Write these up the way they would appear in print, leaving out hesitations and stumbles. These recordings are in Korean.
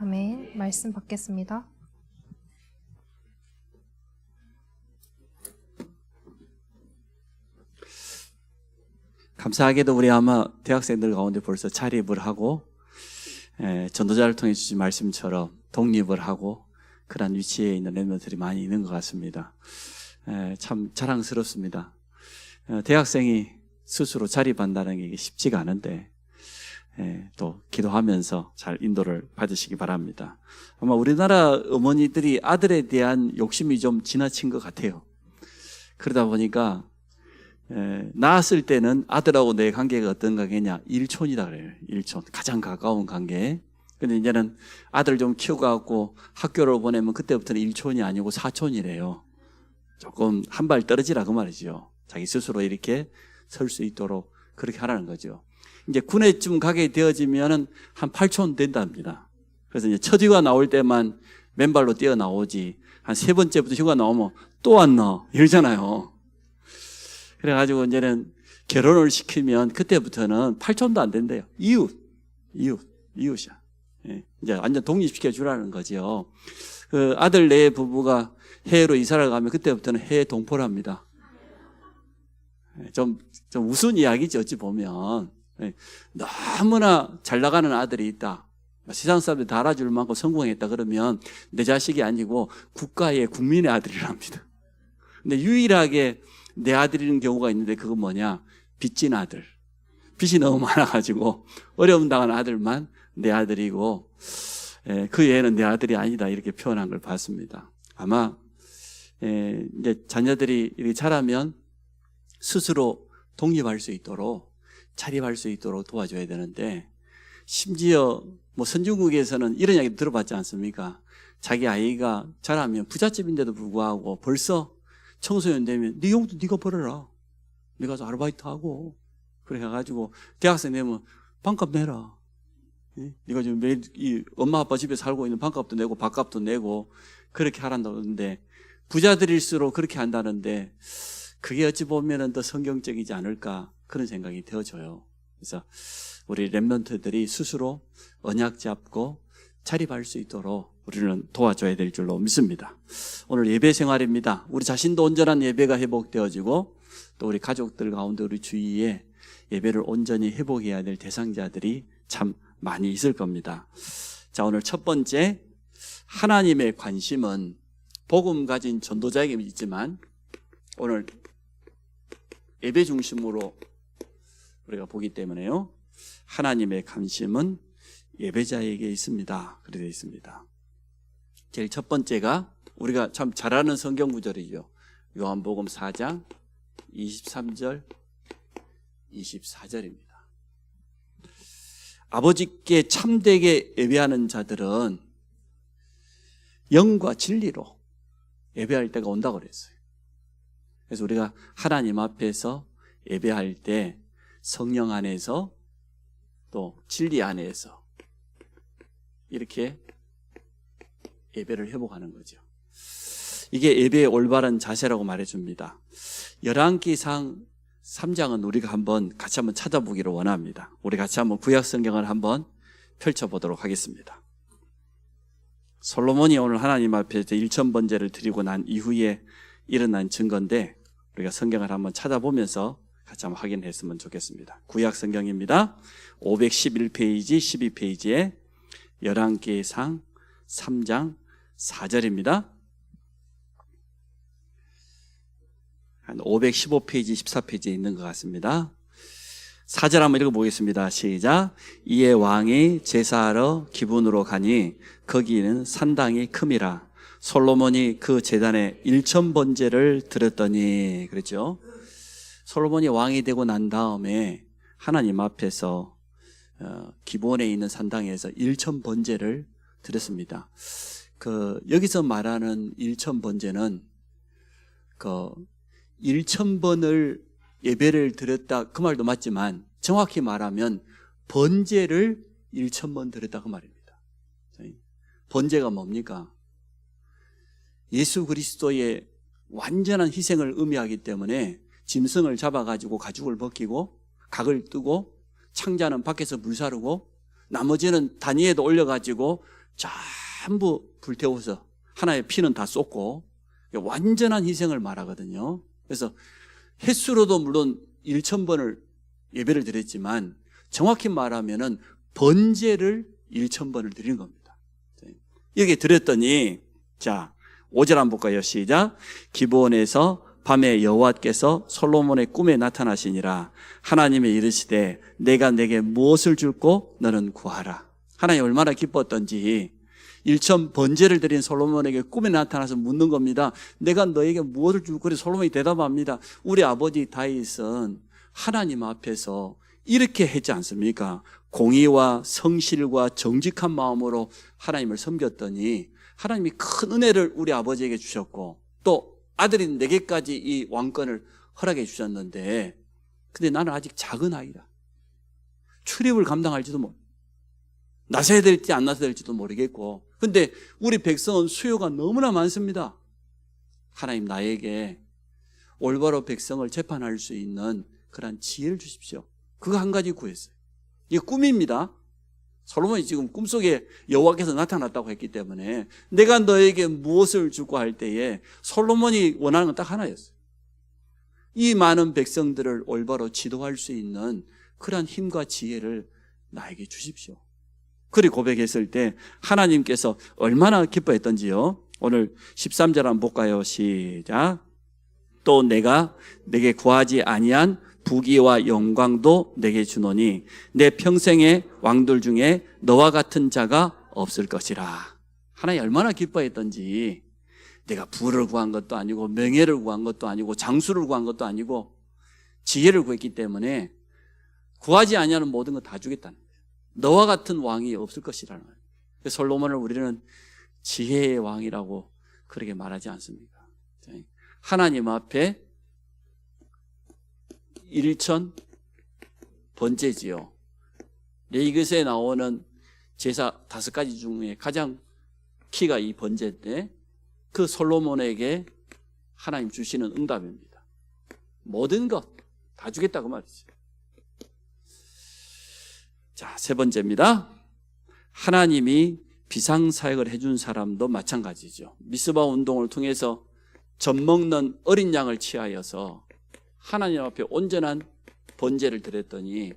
아멘. 말씀 받겠습니다. 감사하게도 우리 아마 대학생들 가운데 벌써 자립을 하고 전도자를 통해 주신 말씀처럼 독립을 하고 그런 위치에 있는 렘넌트들이 많이 있는 것 같습니다. 참 자랑스럽습니다. 대학생이 스스로 자립한다는 게 쉽지가 않은데 또 기도하면서 잘 인도를 받으시기 바랍니다. 아마 우리나라 어머니들이 아들에 대한 욕심이 좀 지나친 것 같아요. 그러다 보니까 낳았을 때는 아들하고 내 관계가 어떤 관계냐? 일촌이다 그래요. 일촌. 가장 가까운 관계. 근데 이제는 아들 좀 키워갖고 학교를 보내면 그때부터는 일촌이 아니고 사촌이래요. 조금 한 발 떨어지라 그 말이죠. 자기 스스로 이렇게 설 수 있도록 그렇게 하라는 거죠. 이제 군에쯤 가게 되어지면은 한 8촌 된답니다. 그래서 이제 첫 휴가 나올 때만 맨발로 뛰어 나오지 한 세 번째부터 휴가 나오면 또 안 나와 이러잖아요. 그래가지고 이제는 결혼을 시키면 그때부터는 8촌도 안 된대요. 이웃이야. 이제 완전 독립시켜 주라는 거죠. 그 아들 네 부부가 해외로 이사를 가면 그때부터는 해외 동포랍니다. 좀 우스운 이야기죠, 어찌 보면. 너무나 잘 나가는 아들이 있다. 세상 사람들이 다 알아줄 만큼 성공했다 그러면 내 자식이 아니고 국가의 국민의 아들이랍니다. 근데 유일하게 내 아들인 경우가 있는데 그건 뭐냐? 빚진 아들. 빚이 너무 많아가지고 어려움 당한 아들만 내 아들이고 그 애는 내 아들이 아니다 이렇게 표현한 걸 봤습니다. 아마 이제 자녀들이 이렇게 자라면 스스로 독립할 수 있도록 자립할 수 있도록 도와줘야 되는데 심지어 뭐 선진국에서는 이런 이야기 들어봤지 않습니까? 자기 아이가 자라면 부잣집인데도 불구하고 벌써 청소년 되면 네 용돈 네가 벌어라. 네가 가서 아르바이트하고 그래 해가지고 대학생 되면 반값 내라. 네가 지금 매일 이 엄마 아빠 집에 살고 있는 반값도 내고 밥값도 내고 그렇게 하란다는데 부자들일수록 그렇게 한다는데 그게 어찌 보면은 더 성경적이지 않을까 그런 생각이 되어져요. 그래서 우리 렘넌트들이 스스로 언약 잡고 자립할 수 있도록 우리는 도와줘야 될 줄로 믿습니다. 오늘 예배 생활입니다. 우리 자신도 온전한 예배가 회복되어지고 또 우리 가족들 가운데 우리 주위에 예배를 온전히 회복해야 될 대상자들이 참 많이 있을 겁니다. 자, 오늘 첫 번째 하나님의 관심은 복음 가진 전도자에게 있지만 오늘 예배 중심으로 우리가 보기 때문에요. 하나님의 관심은 예배자에게 있습니다. 그렇게 되어 있습니다. 제일 첫 번째가 우리가 참 잘 아는 성경 구절이죠. 요한복음 4장 23절 24절입니다. 아버지께 참되게 예배하는 자들은 영과 진리로 예배할 때가 온다고 그랬어요. 그래서 우리가 하나님 앞에서 예배할 때 성령 안에서 또 진리 안에서 이렇게 예배를 회복하는 거죠. 이게 예배의 올바른 자세라고 말해줍니다. 열왕기상 3장은 우리가 같이 한번 찾아보기를 원합니다. 우리 같이 한번 구약 성경을 한번 펼쳐보도록 하겠습니다. 솔로몬이 오늘 하나님 앞에서 1000번제를 드리고 난 이후에 일어난 증거인데 우리가 성경을 한번 찾아보면서 같이 한번 확인했으면 좋겠습니다. 구약 성경입니다. 511페이지 12페이지에 열왕기상 3장 4절입니다. 한 515페이지 14페이지에 있는 것 같습니다. 4절 한번 읽어보겠습니다. 시작. 이에 왕이 제사하러 기분으로 가니 거기는 산당이 큼이라 솔로몬이 그 제단에 1000번제를 드렸더니 그랬죠. 솔로몬이 왕이 되고 난 다음에 하나님 앞에서 기본에 있는 산당에서 1000번제를 드렸습니다. 여기서 말하는 1000번제는 1000번을 예배를 드렸다 그 말도 맞지만 정확히 말하면 번제를 1000번 드렸다 그 말입니다. 번제가 뭡니까? 예수 그리스도의 완전한 희생을 의미하기 때문에 짐승을 잡아가지고 가죽을 벗기고 각을 뜨고 창자는 밖에서 불사르고 나머지는 단위에도 올려가지고 전부 불태워서 하나의 피는 다 쏟고 완전한 희생을 말하거든요. 그래서 횟수로도 물론 1,000번을 예배를 드렸지만 정확히 말하면은 번제를 1,000번을 드린 겁니다. 이렇게 드렸더니 자 5절 한번 볼까요? 시작. 기브온에서 밤에 여호와께서 솔로몬의 꿈에 나타나시니라. 하나님이 이르시되 내가 내게 무엇을 줄고 너는 구하라. 하나님 얼마나 기뻤던지 1천 번제를 드린 솔로몬에게 꿈에 나타나서 묻는 겁니다. 내가 너에게 무엇을 줄 거니? 솔로몬이 대답합니다. 우리 아버지 다윗은 하나님 앞에서 이렇게 했지 않습니까? 공의와 성실과 정직한 마음으로 하나님을 섬겼더니 하나님이 큰 은혜를 우리 아버지에게 주셨고 또 아들인 내게까지 이 왕권을 허락해 주셨는데 근데 나는 아직 작은 아이다. 출입을 감당할지도 나서야 될지 안 나서야 될지도 모르겠고 근데 우리 백성은 수요가 너무나 많습니다. 하나님 나에게 올바로 백성을 재판할 수 있는 그런 지혜를 주십시오. 그거 한 가지 구했어요. 이게 꿈입니다. 솔로몬이 지금 꿈속에 여호와께서 나타났다고 했기 때문에 내가 너에게 무엇을 주고 할 때에 솔로몬이 원하는 건 딱 하나였어요. 이 많은 백성들을 올바로 지도할 수 있는 그러한 힘과 지혜를 나에게 주십시오. 그리 고백했을 때 하나님께서 얼마나 기뻐했던지요. 오늘 13절 한번 볼까요? 시작. 또 내가 내게 구하지 아니한 부귀와 영광도 내게 주노니 내 평생의 왕들 중에 너와 같은 자가 없을 것이라. 하나님 얼마나 기뻐했던지 내가 부를 구한 것도 아니고 명예를 구한 것도 아니고 장수를 구한 것도 아니고 지혜를 구했기 때문에 구하지 아니하는 모든 것 다 주겠다는 거예요. 너와 같은 왕이 없을 것이라는 거예요. 솔로몬을 우리는 지혜의 왕이라고 그렇게 말하지 않습니까? 하나님 앞에 1천 번제지요. 레위기서에 나오는 제사 5가지 중에 가장 키가 이 번제인데 그 솔로몬에게 하나님 주시는 응답입니다. 모든 것 다 주겠다고 말이죠. 자, 세 번째입니다. 하나님이 비상사역을 해준 사람도 마찬가지죠. 미스바 운동을 통해서 젖먹는 어린 양을 취하여서 하나님 앞에 온전한 번제를 드렸더니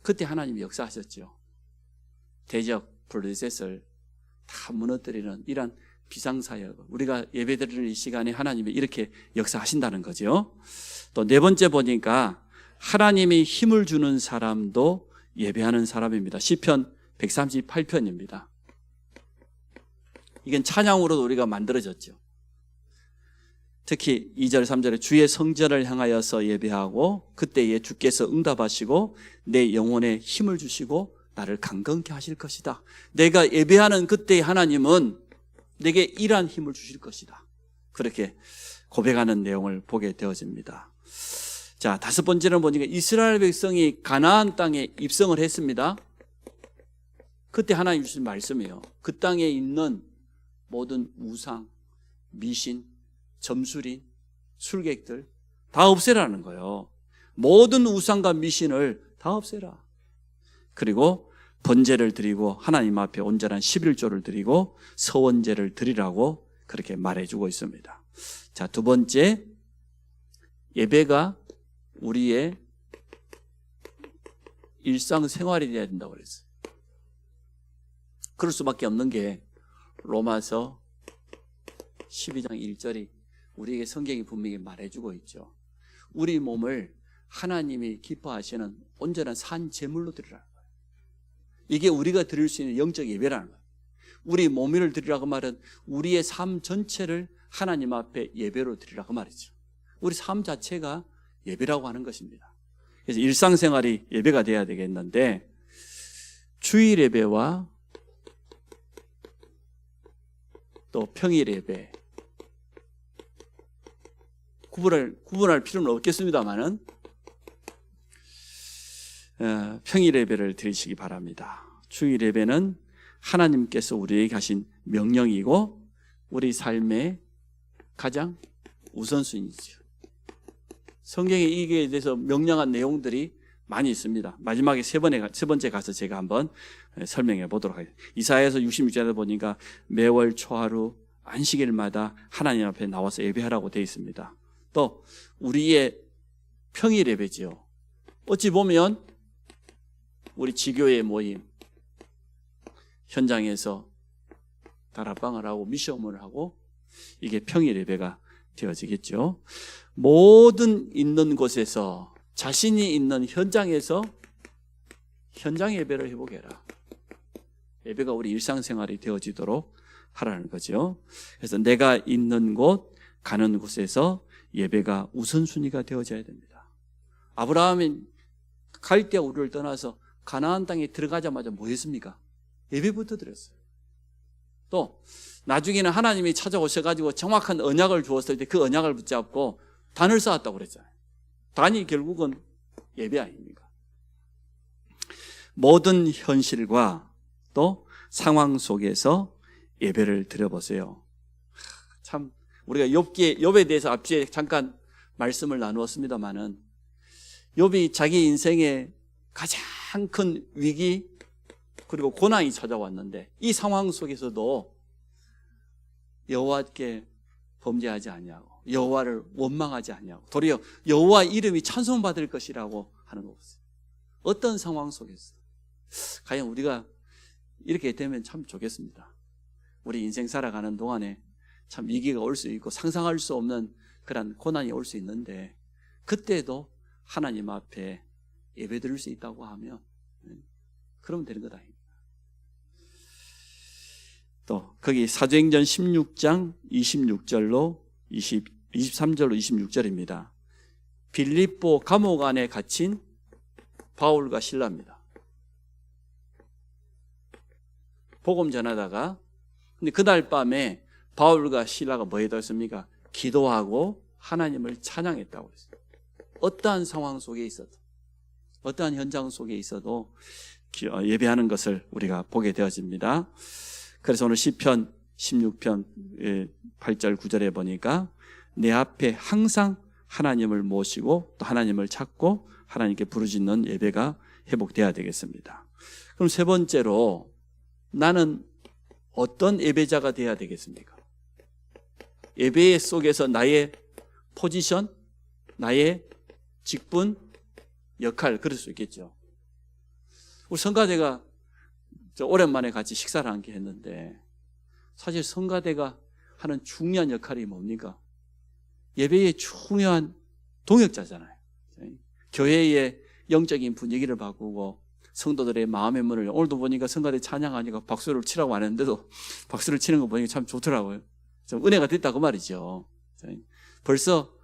그때 하나님이 역사하셨죠. 대적 블레셋을 다 무너뜨리는 이런 비상사역, 우리가 예배드리는 이 시간에 하나님이 이렇게 역사하신다는 거죠. 또 네 번째 보니까 하나님이 힘을 주는 사람도 예배하는 사람입니다. 시편 138편입니다. 이건 찬양으로도 우리가 만들어졌죠. 특히 2절 3절에 주의 성전을 향하여서 예배하고 그때에 주께서 응답하시고 내 영혼에 힘을 주시고 나를 강건케 하실 것이다. 내가 예배하는 그때의 하나님은 내게 이러한 힘을 주실 것이다. 그렇게 고백하는 내용을 보게 되어집니다. 자, 다섯 번째는 보니까 이스라엘 백성이 가나안 땅에 입성을 했습니다. 그때 하나님 주신 말씀이에요. 그 땅에 있는 모든 우상, 미신, 점술인, 술객들 다 없애라는 거예요. 모든 우상과 미신을 다 없애라. 그리고 번제를 드리고 하나님 앞에 온전한 11조를 드리고 서원제를 드리라고 그렇게 말해주고 있습니다. 자, 두 번째, 예배가 우리의 일상생활이 되어야 된다고 그랬어요. 그럴 수밖에 없는 게 로마서 12장 1절이 우리에게 성경이 분명히 말해주고 있죠. 우리 몸을 하나님이 기뻐하시는 온전한 산 제물로 드리라는 거예요. 이게 우리가 드릴 수 있는 영적 예배라는 거예요. 우리 몸을 드리라고 말은 우리의 삶 전체를 하나님 앞에 예배로 드리라고 말이죠. 우리 삶 자체가 예배라고 하는 것입니다. 그래서 일상생활이 예배가 돼야 되겠는데 주일 예배와 또 평일 예배 구분할 필요는 없겠습니다만은 평일 예배를 드리시기 바랍니다. 주일 예배는 하나님께서 우리에게 하신 명령이고 우리 삶의 가장 우선순위죠. 성경에 이게 대해서 명령한 내용들이 많이 있습니다. 마지막에 세 번째 가서 제가 한번 설명해 보도록 하겠습니다. 이사야에서 66절에 보니까 매월 초하루 안식일마다 하나님 앞에 나와서 예배하라고 되어 있습니다. 또 우리의 평일 예배지요. 어찌 보면 우리 지교회 모임 현장에서 다락방을 하고 미션을 하고 이게 평일 예배가 되어지겠죠. 모든 있는 곳에서 자신이 있는 현장에서 현장 예배를 해보게 해라. 예배가 우리 일상생활이 되어지도록 하라는 거죠. 그래서 내가 있는 곳, 가는 곳에서 예배가 우선순위가 되어져야 됩니다. 아브라함이 갈대아 우르를 떠나서 가나안 땅에 들어가자마자 뭐 했습니까? 예배부터 드렸어요. 또 나중에는 하나님이 찾아오셔가지고 정확한 언약을 주었을 때 그 언약을 붙잡고 단을 쌓았다고 그랬잖아요. 단이 결국은 예배 아닙니까? 모든 현실과 또 상황 속에서 예배를 드려보세요. 참 우리가 욥에 대해서 앞에 잠깐 말씀을 나누었습니다마는 욥이 자기 인생의 가장 큰 위기 그리고 고난이 찾아왔는데 이 상황 속에서도 여호와께 범죄하지 아니하고 여호와를 원망하지 아니하고 도리어 여호와 이름이 찬송받을 것이라고 하는 것이에요. 어떤 상황 속에서 과연 우리가 이렇게 되면 참 좋겠습니다. 우리 인생 살아가는 동안에 참 위기가 올 수 있고 상상할 수 없는 그런 고난이 올 수 있는데 그때도 하나님 앞에 예배드릴 수 있다고 하면 그러면 되는 것 아닙니까? 또 거기 사도행전 16장 26절로 23절로 26절입니다. 빌립보 감옥 안에 갇힌 바울과 실라입니다. 복음 전하다가 근데 그날 밤에 바울과 실라가 뭐 했습니까? 기도하고 하나님을 찬양했다고 했어요. 어떠한 상황 속에 있어도 어떠한 현장 속에 있어도 예배하는 것을 우리가 보게 되어집니다. 그래서 오늘 시편 16편 8절 9절에 보니까 내 앞에 항상 하나님을 모시고 또 하나님을 찾고 하나님께 부르짖는 예배가 회복돼야 되겠습니다. 그럼 세 번째로 나는 어떤 예배자가 돼야 되겠습니까? 예배 속에서 나의 포지션, 나의 직분, 역할 그럴 수 있겠죠. 우리 성가대가 오랜만에 같이 식사를 함께 했는데 사실 성가대가 하는 중요한 역할이 뭡니까? 예배의 중요한 동역자잖아요. 교회의 영적인 분위기를 바꾸고 성도들의 마음의 문을 오늘도 보니까 성가대 찬양하니까 박수를 치라고 하는데도 박수를 치는 거 보니까 참 좋더라고요. 좀 은혜가 됐다 그 말이죠. 벌써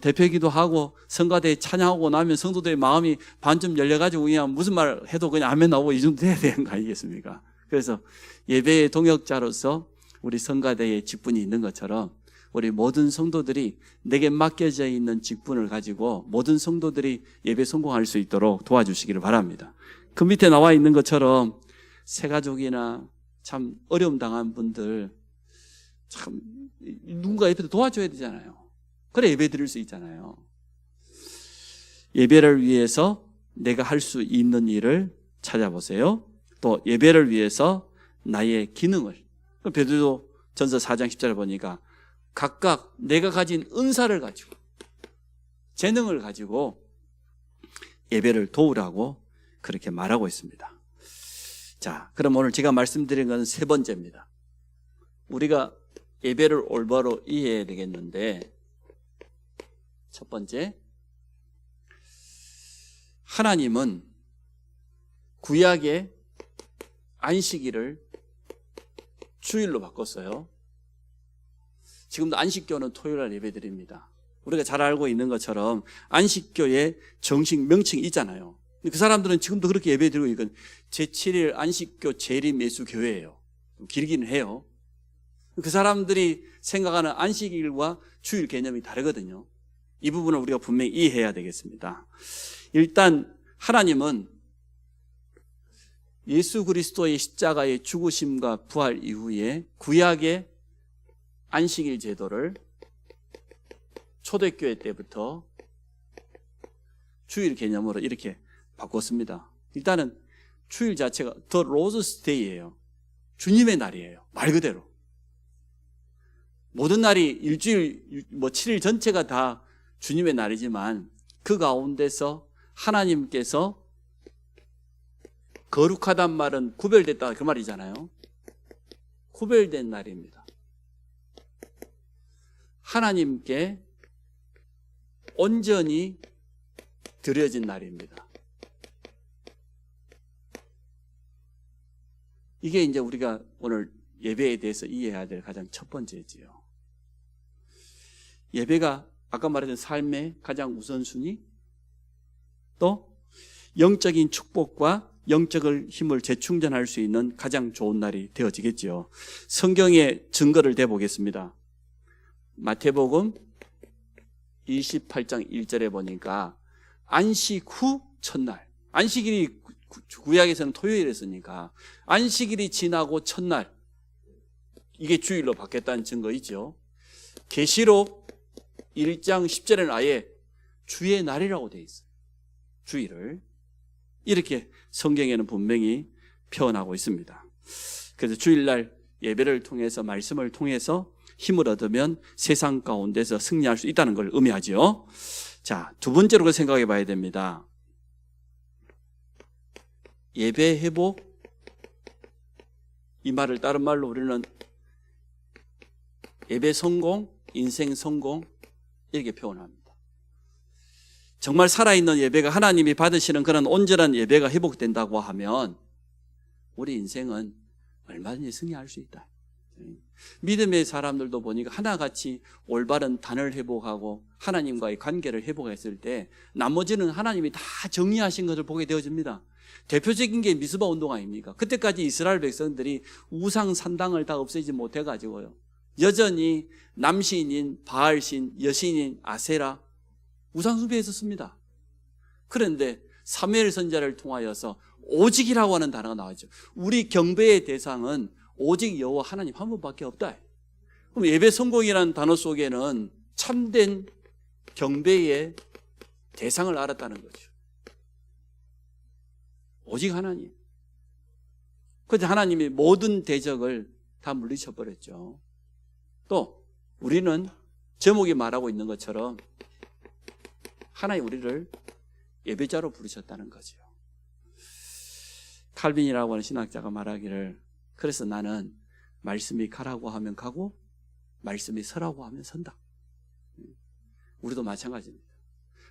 대표기도 하고 성가대 찬양하고 나면 성도들의 마음이 반쯤 열려가지고 그냥 무슨 말 해도 그냥 아멘 나오고 이 정도 돼야 되는 거 아니겠습니까? 그래서 예배의 동역자로서 우리 성가대의 직분이 있는 것처럼 우리 모든 성도들이 내게 맡겨져 있는 직분을 가지고 모든 성도들이 예배 성공할 수 있도록 도와주시기를 바랍니다. 그 밑에 나와 있는 것처럼 새가족이나 참 어려움 당한 분들 참 누군가 옆에서 도와줘야 되잖아요. 그래 예배 드릴 수 있잖아요. 예배를 위해서 내가 할 수 있는 일을 찾아보세요. 또 예배를 위해서 나의 기능을 베드로 전서 4장 10절에 보니까 각각 내가 가진 은사를 가지고 재능을 가지고 예배를 도우라고 그렇게 말하고 있습니다. 자, 그럼 오늘 제가 말씀드린 건 세 번째입니다. 우리가 예배를 올바로 이해해야 되겠는데 첫 번째, 하나님은 구약의 안식일을 주일로 바꿨어요. 지금도 안식교는 토요일날 예배드립니다. 우리가 잘 알고 있는 것처럼 안식교의 정식 명칭이 있잖아요. 그 사람들은 지금도 그렇게 예배드리고 있거든요. 제7일 안식교 재림예수교회예요. 길기는 해요. 그 사람들이 생각하는 안식일과 주일 개념이 다르거든요. 이 부분을 우리가 분명히 이해해야 되겠습니다. 일단 하나님은 예수 그리스도의 십자가의 죽으심과 부활 이후에 구약의 안식일 제도를 초대교회 때부터 주일 개념으로 이렇게 바꿨습니다. 일단은 주일 자체가 The Lord's Day예요. 주님의 날이에요. 말 그대로. 모든 날이 일주일, 7일 전체가 다 주님의 날이지만 그 가운데서 하나님께서 거룩하단 말은 구별됐다 그 말이잖아요. 구별된 날입니다. 하나님께 온전히 드려진 날입니다. 이게 이제 우리가 오늘 예배에 대해서 이해해야 될 가장 첫 번째지요. 예배가 아까 말했던 삶의 가장 우선순위, 또 영적인 축복과 영적인 힘을 재충전할 수 있는 가장 좋은 날이 되어지겠지요. 성경의 증거를 대보겠습니다. 마태복음 28장 1절에 보니까 안식 후 첫날, 안식일이 구약에서는 토요일이었으니까 안식일이 지나고 첫날, 이게 주일로 바뀌었다는 증거이죠. 계시록 1장 10절에는 아예 주의 날이라고 되어 있어요. 주일을 이렇게 성경에는 분명히 표현하고 있습니다. 그래서 주일날 예배를 통해서, 말씀을 통해서 힘을 얻으면 세상 가운데서 승리할 수 있다는 걸 의미하죠. 자, 두 번째로 생각해 봐야 됩니다. 예배 회복, 이 말을 다른 말로 우리는 예배 성공, 인생 성공 이렇게 표현합니다. 정말 살아있는 예배가 하나님이 받으시는 그런 온전한 예배가 회복된다고 하면 우리 인생은 얼마든지 승리할 수 있다. 믿음의 사람들도 보니까 하나같이 올바른 단을 회복하고 하나님과의 관계를 회복했을 때 나머지는 하나님이 다 정리하신 것을 보게 되어집니다. 대표적인 게 미스바 운동 아닙니까? 그때까지 이스라엘 백성들이 우상 산당을 다 없애지 못해가지고요, 여전히 남신인 바알신, 여신인 아세라 우상 숭배했었습니다. 그런데 사무엘 선지자를 통하여서 오직이라고 하는 단어가 나왔죠. 우리 경배의 대상은 오직 여호와 하나님 한 분밖에 없다. 그럼 예배 성공이라는 단어 속에는 참된 경배의 대상을 알았다는 거죠. 오직 하나님. 그래서 하나님이 모든 대적을 다 물리쳐버렸죠. 또 우리는 제목이 말하고 있는 것처럼 하나님 우리를 예배자로 부르셨다는 거죠. 칼빈이라고 하는 신학자가 말하기를, 그래서 나는 말씀이 가라고 하면 가고 말씀이 서라고 하면 선다. 우리도 마찬가지입니다.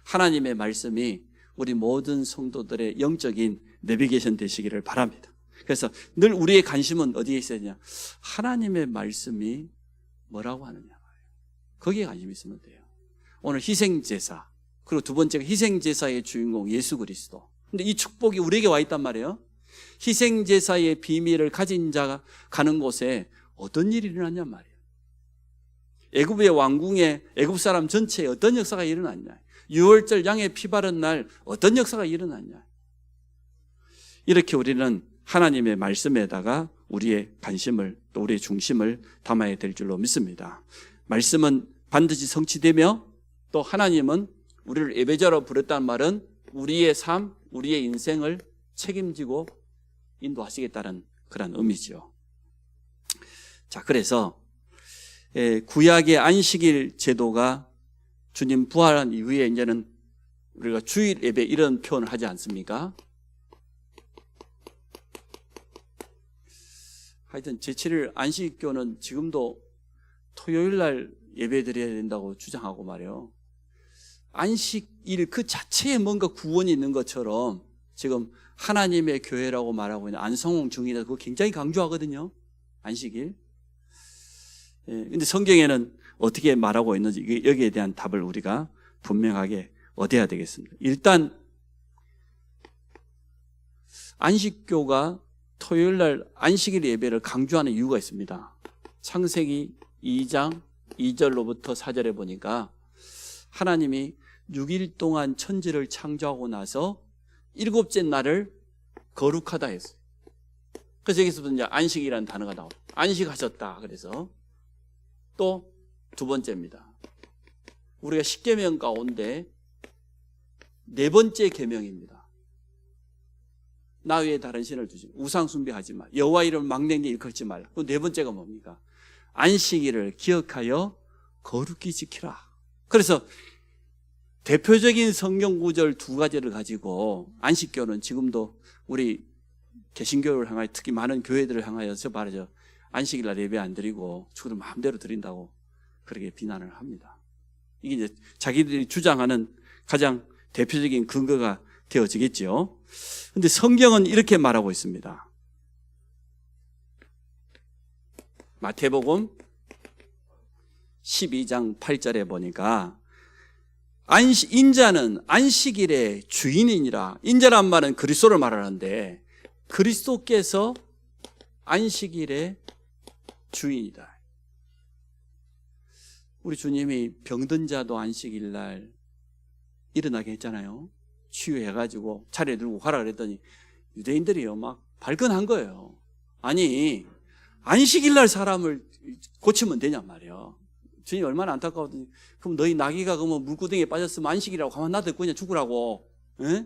하나님의 말씀이 우리 모든 성도들의 영적인 내비게이션 되시기를 바랍니다. 그래서 늘 우리의 관심은 어디에 있어야 되냐? 하나님의 말씀이 뭐라고 하느냐, 거기에 관심이 있으면 돼요. 오늘 희생제사, 그리고 두 번째가 희생제사의 주인공 예수 그리스도. 근데 이 축복이 우리에게 와 있단 말이에요. 희생제사의 비밀을 가진 자가 가는 곳에 어떤 일이 일어났냔 말이에요. 애굽의 왕궁에 애굽 사람 전체에 어떤 역사가 일어났냐, 유월절 양의 피 바른 날 어떤 역사가 일어났냐. 이렇게 우리는 하나님의 말씀에다가 우리의 관심을, 또 우리의 중심을 담아야 될 줄로 믿습니다. 말씀은 반드시 성취되며, 또 하나님은 우리를 예배자로 부르다는 말은 우리의 삶, 우리의 인생을 책임지고 인도하시겠다는 그런 의미죠. 자, 그래서 구약의 안식일 제도가 주님 부활한 이후에 이제는 우리가 주일 예배 이런 표현을 하지 않습니까? 하여튼 제7일 안식교는 지금도 토요일 날 예배 드려야 된다고 주장하고 말이에요. 안식일 그 자체에 뭔가 구원이 있는 것처럼 지금 하나님의 교회라고 말하고 있는 안성홍 중이다, 그거 굉장히 강조하거든요. 안식일. 근데 성경에는 어떻게 말하고 있는지 여기에 대한 답을 우리가 분명하게 얻어야 되겠습니다. 일단 안식교가 토요일 날 안식일 예배를 강조하는 이유가 있습니다. 창세기 2장 2절로부터 4절에 보니까 하나님이 6일 동안 천지를 창조하고 나서 7째 날을 거룩하다 했어요. 그래서 여기서부터 이제 안식이라는 단어가 나와요. 안식하셨다. 그래서 또 두 번째입니다. 우리가 10계명 가운데 네 번째 계명입니다. 나 외에 다른 신을 두지 말라. 우상 숭배하지 말라. 여호와 이름을 망령되이 일컫지 말라. 또 네 번째가 뭡니까? 안식일을 기억하여 거룩히 지키라. 그래서 대표적인 성경 구절 두 가지를 가지고 안식교는 지금도 우리 개신교를 향하여 특히 많은 교회들을 향하여서 말이죠. 안식일날 예배 안 드리고 주를 마음대로 드린다고 그렇게 비난을 합니다. 이게 이제 자기들이 주장하는 가장 대표적인 근거가 되어지겠죠. 그런데 성경은 이렇게 말하고 있습니다. 마태복음 12장 8절에 보니까 인자는 안식일의 주인이니라. 인자란 말은 그리스도를 말하는데 그리스도께서 안식일의 주인이다. 우리 주님이 병든 자도 안식일 날 일어나게 했잖아요. 치유해가지고 차례 들고 가라 그랬더니 유대인들이요 막 발끈한 거예요. 아니 안식일 날 사람을 고치면 되냔 말이에요. 주님이 얼마나 안타까웠더니 그럼 너희 나귀가 그러면 물구덩이에 빠졌으면 안식이라고 가만 놔둘 거냐 죽으라고. 에?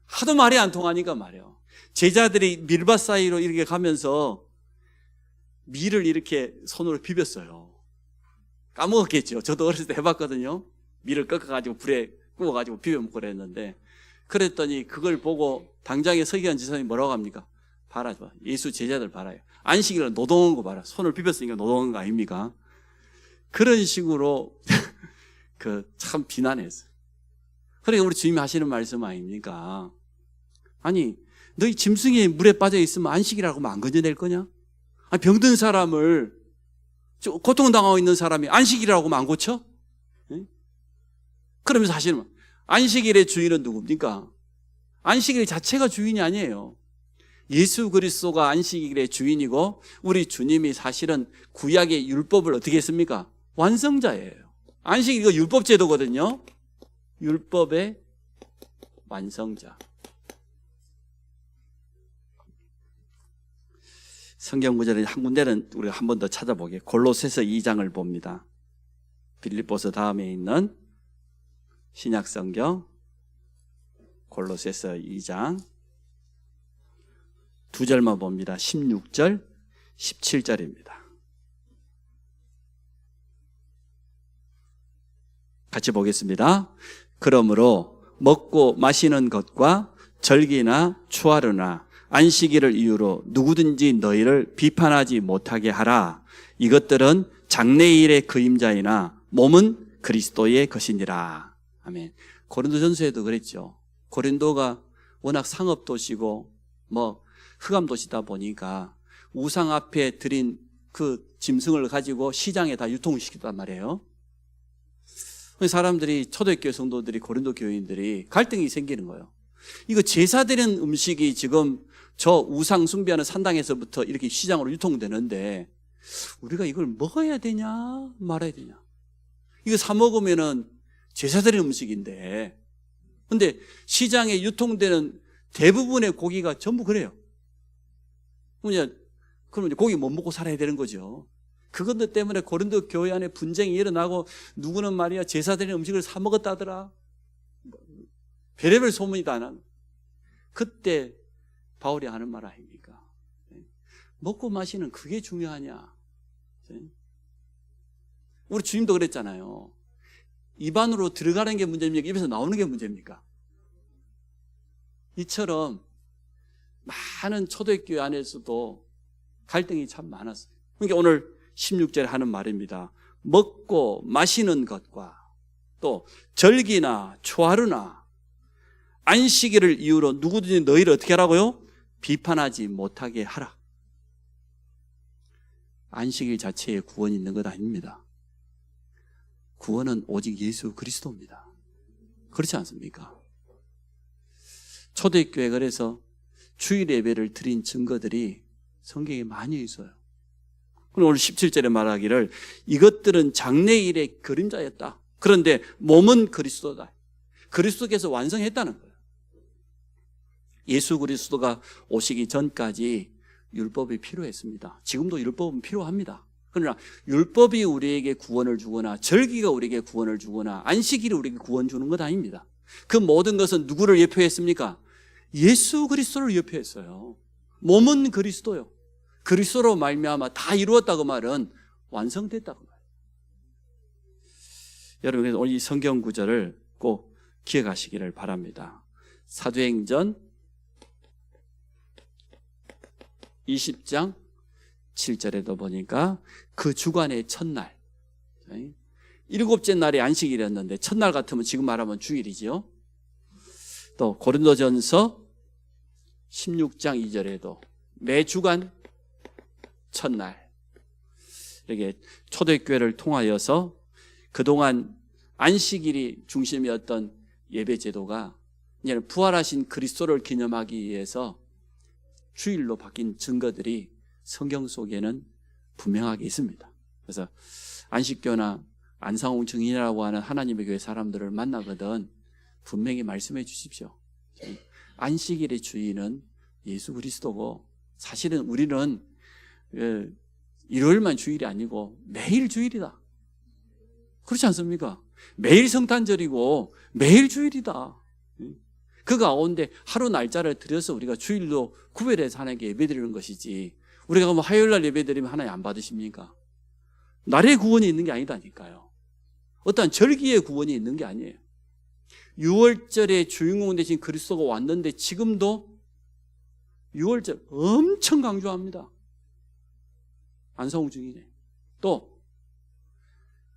하도 말이 안 통하니까 말이에요. 제자들이 밀밭 사이로 이렇게 가면서 밀을 이렇게 손으로 비볐어요. 까먹었겠죠. 저도 어렸을 때 해봤거든요. 밀을 꺾어가지고 불에 구워가지고 비벼먹고 그랬는데 그랬더니 그걸 보고 당장에 서기관 지사님이 뭐라고 합니까? 봐라, 예수 제자들 봐라요. 안식일은 노동한 거 봐라. 손을 비볐으니까 노동한 거 아닙니까? 그런 식으로 참 비난했어요. 그러니까 우리 주님이 하시는 말씀 아닙니까? 아니 너희 짐승이 물에 빠져 있으면 안식이라고 하면 안 건져낼 거냐? 아니, 병든 사람을 고통당하고 있는 사람이 안식이라고 하면 안 고쳐? 네? 그러면서 하시는 안식일의 주인은 누굽니까? 안식일 자체가 주인이 아니에요. 예수 그리스도가 안식일의 주인이고 우리 주님이 사실은 구약의 율법을 어떻게 했습니까? 완성자예요. 안식일 이거 율법 제도거든요. 율법의 완성자. 성경 구절은 한 군데는 우리가 한 번 더 찾아보게. 골로새서 2장을 봅니다. 빌립보서 다음에 있는 신약 성경 골로새서 2장 두 절만 봅니다. 16절, 17절입니다. 같이 보겠습니다. 그러므로 먹고 마시는 것과 절기나 추하루나 안식일을 이유로 누구든지 너희를 비판하지 못하게 하라. 이것들은 장래일의 그림자이나 몸은 그리스도의 것이니라. 아멘. 고린도전서에도 그랬죠. 고린도가 워낙 상업도시고 흑암도시다 보니까 우상 앞에 드린 그 짐승을 가지고 시장에 다 유통시켰단 말이에요. 사람들이 초대교회 성도들이 고린도 교인들이 갈등이 생기는 거예요. 이거 제사 드리는 음식이 지금 저 우상 숭배하는 산당에서부터 이렇게 시장으로 유통되는데 우리가 이걸 먹어야 되냐 말아야 되냐. 이거 사 먹으면은 제사 드리는 음식인데 근데 시장에 유통되는 대부분의 고기가 전부 그래요. 그러면 고기 못 먹고 살아야 되는 거죠. 그것들 때문에 고린도 교회 안에 분쟁이 일어나고 누구는 말이야 제사 드리는 음식을 사 먹었다더라. 별의별 소문이 다 나는. 그때 바울이 하는 말 아닙니까? 먹고 마시는 그게 중요하냐? 우리 주님도 그랬잖아요. 입안으로 들어가는 게 문제입니까? 입에서 나오는 게 문제입니까? 이처럼 많은 초대교회 안에서도 갈등이 참 많았어요. 그러니까 오늘 16절에 하는 말입니다. 먹고 마시는 것과 또 절기나 초하루나 안식일을 이유로 누구든지 너희를 어떻게 하라고요? 비판하지 못하게 하라. 안식일 자체에 구원이 있는 것 아닙니다. 구원은 오직 예수 그리스도입니다. 그렇지 않습니까? 초대교회 그래서 주일 예배를 드린 증거들이 성경에 많이 있어요. 오늘 17절에 말하기를 이것들은 장래일의 그림자였다. 그런데 몸은 그리스도다. 그리스도께서 완성했다는 거예요. 예수 그리스도가 오시기 전까지 율법이 필요했습니다. 지금도 율법은 필요합니다. 그러나 율법이 우리에게 구원을 주거나 절기가 우리에게 구원을 주거나 안식일이 우리에게 구원 주는 것 아닙니다. 그 모든 것은 누구를 예표했습니까? 예수 그리스도를 예표했어요. 몸은 그리스도요. 그리스도로 말미암아 다 이루었다고 말은 완성됐다고 말이에요. 여러분, 오늘 이 성경 구절을 꼭 기억하시기를 바랍니다. 사도행전 20장 7절에도 보니까 그 주간의 첫날, 일곱째 날이 안식일이었는데 첫날 같으면 지금 말하면 주일이죠. 또 고린도전서 16장 2절에도 매 주간 첫날, 이렇게 초대교회를 통하여서 그동안 안식일이 중심이었던 예배제도가 이제는 부활하신 그리스도를 기념하기 위해서 주일로 바뀐 증거들이 성경 속에는 분명하게 있습니다. 그래서 안식교나 안상홍 증인이라고 하는 하나님의 교회 사람들을 만나거든 분명히 말씀해 주십시오. 안식일의 주인은 예수 그리스도고, 사실은 우리는 일요일만 주일이 아니고 매일 주일이다. 그렇지 않습니까? 매일 성탄절이고 매일 주일이다. 그 가운데 하루 날짜를 들여서 우리가 주일로 구별해서 하나님께 예배드리는 것이지, 우리가 그럼 화요일날 예배드리면 하나님 안 받으십니까? 날의 구원이 있는 게 아니다니까요. 어떠한 절기의 구원이 있는 게 아니에요. 6월절의 주인공 되신 그리스도가 왔는데 지금도 6월절 엄청 강조합니다. 안성우 증인에. 또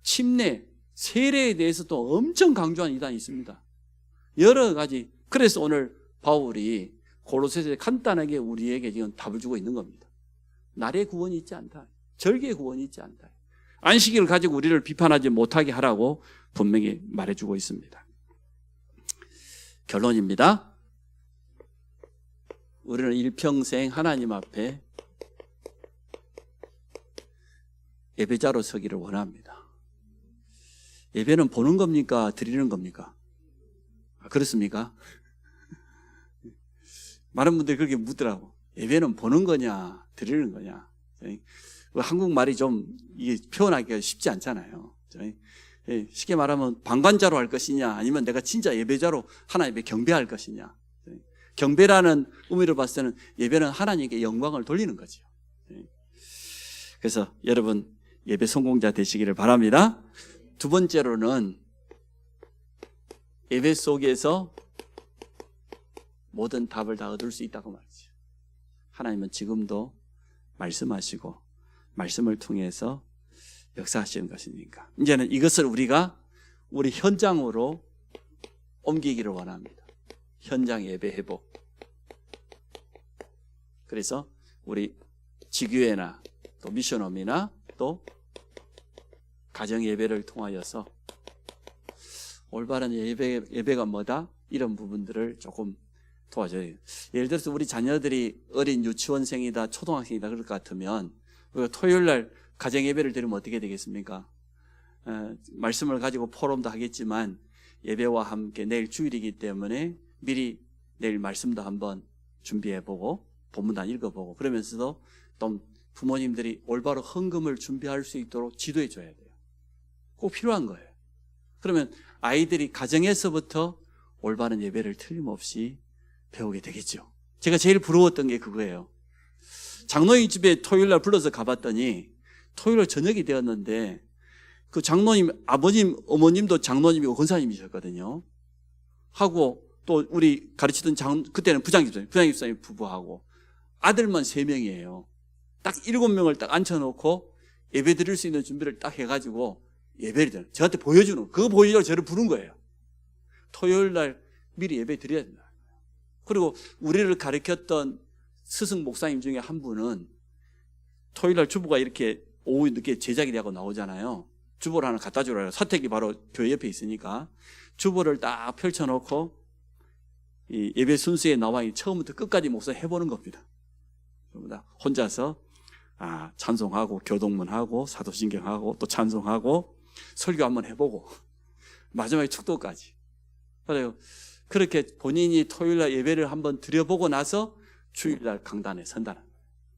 침례, 세례에 대해서 또 엄청 강조한 이단이 있습니다. 여러 가지. 그래서 오늘 바울이 골로새서에 간단하게 우리에게 지금 답을 주고 있는 겁니다. 날의 구원이 있지 않다. 절기의 구원이 있지 않다. 안식일을 가지고 우리를 비판하지 못하게 하라고 분명히 말해주고 있습니다. 결론입니다. 우리는 일평생 하나님 앞에 예배자로 서기를 원합니다. 예배는 보는 겁니까? 드리는 겁니까? 그렇습니까? 많은 분들이 그렇게 묻더라고. 예배는 보는 거냐, 드리는 거냐. 한국말이 좀 이게 표현하기가 쉽지 않잖아요. 쉽게 말하면 방관자로 할 것이냐, 아니면 내가 진짜 예배자로 하나님께 경배할 것이냐. 경배라는 의미로 봤을 때는 예배는 하나님께 영광을 돌리는 거죠. 그래서 여러분 예배 성공자 되시기를 바랍니다. 두 번째로는 예배 속에서 모든 답을 다 얻을 수 있다고 말이죠. 하나님은 지금도 말씀하시고 말씀을 통해서 역사하시는 것이니까 이제는 이것을 우리가 우리 현장으로 옮기기를 원합니다. 현장 예배 회복. 그래서 우리 지교회나 또 미션홈이나 또 가정 예배를 통하여서 올바른 예배가 뭐다? 이런 부분들을 조금 도와줘요. 예를 들어서 우리 자녀들이 어린 유치원생이다, 초등학생이다 그럴 것 같으면 우리가 토요일 날 가정 예배를 드리면 어떻게 되겠습니까? 말씀을 가지고 포럼도 하겠지만 예배와 함께 내일 주일이기 때문에 미리 내일 말씀도 한번 준비해보고 본문도 읽어보고 그러면서도 또 부모님들이 올바로 헌금을 준비할 수 있도록 지도해 줘야 돼요. 꼭 필요한 거예요. 그러면 아이들이 가정에서부터 올바른 예배를 틀림없이 배우게 되겠죠. 제가 제일 부러웠던 게 그거예요. 장로님 집에 토요일 날 불러서 가봤더니 토요일 저녁이 되었는데 그 장로님 아버님 어머님도 장로님이고 권사님이셨거든요. 하고 또 우리 가르치던 그때는 부장집사님 부부하고 아들만 3명이에요. 딱 7명을 딱 앉혀놓고 예배 드릴 수 있는 준비를 딱 해가지고 예배를 드려요. 저한테 보여주는 그거 보여주려고 저를 부른 거예요. 토요일 날 미리 예배 드려야 된다. 그리고 우리를 가르쳤던 스승 목사님 중에 한 분은 토요일 날 주보가 이렇게 오후 늦게 제작이 되고 나오잖아요. 주보를 하나 갖다 주라고. 사택이 바로 교회 옆에 있으니까 주보를 딱 펼쳐놓고 이 예배 순서에 나와 처음부터 끝까지 목사 해보는 겁니다. 혼자서 찬송하고 교동문하고 사도신경하고 또 찬송하고 설교 한번 해보고 마지막에 축도까지. 그래요. 그렇게 본인이 토요일날 예배를 한번 드려보고 나서 주일날 강단에 선다는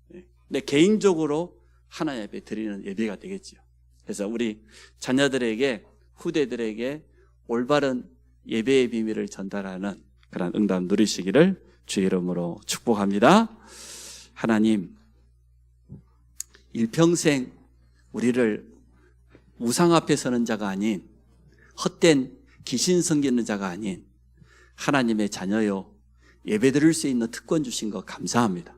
거예요. 근데 개인적으로 하나님 앞에 드리는 예배가 되겠죠. 그래서 우리 자녀들에게 후대들에게 올바른 예배의 비밀을 전달하는 그런 응답 누리시기를 주의 이름으로 축복합니다. 하나님, 일평생 우리를 우상 앞에 서는 자가 아닌, 헛된 귀신 섬기는 자가 아닌 하나님의 자녀요, 예배드릴 수 있는 특권 주신 것 감사합니다.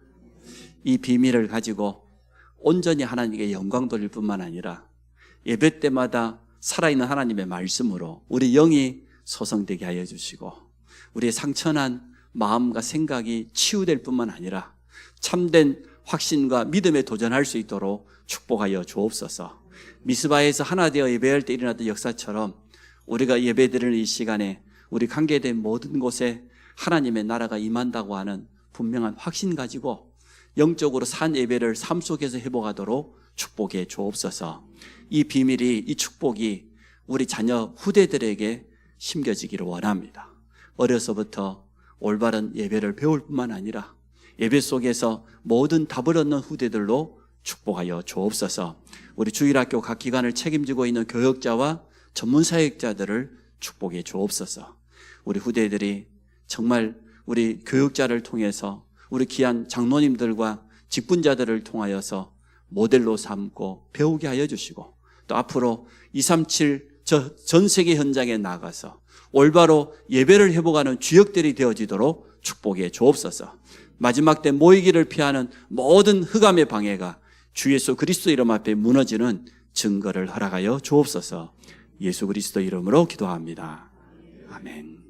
이 비밀을 가지고 온전히 하나님께 영광 돌릴 뿐만 아니라 예배 때마다 살아있는 하나님의 말씀으로 우리 영이 소성되게 하여 주시고, 우리의 상처난 마음과 생각이 치유될 뿐만 아니라 참된 확신과 믿음에 도전할 수 있도록 축복하여 주옵소서. 미스바에서 하나 되어 예배할 때 일어났던 역사처럼 우리가 예배드리는 이 시간에 우리 관계된 모든 곳에 하나님의 나라가 임한다고 하는 분명한 확신 가지고 영적으로 산 예배를 삶 속에서 회복하도록 축복해 주옵소서. 이 비밀이, 이 축복이 우리 자녀 후대들에게 심겨지기를 원합니다. 어려서부터 올바른 예배를 배울 뿐만 아니라 예배 속에서 모든 답을 얻는 후대들로 축복하여 주옵소서. 우리 주일학교 각 기관을 책임지고 있는 교역자와 전문 사역자들을 축복해 주옵소서. 우리 후대들이 정말 우리 교역자를 통해서 우리 귀한 장로님들과 직분자들을 통하여서 모델로 삼고 배우게 하여 주시고, 또 앞으로 237 전 세계 현장에 나가서 올바로 예배를 회복하는 주역들이 되어지도록 축복해 주옵소서. 마지막 때 모이기를 피하는 모든 흑암의 방해가 주 예수 그리스도 이름 앞에 무너지는 증거를 허락하여 주옵소서. 예수 그리스도 이름으로 기도합니다. 아멘.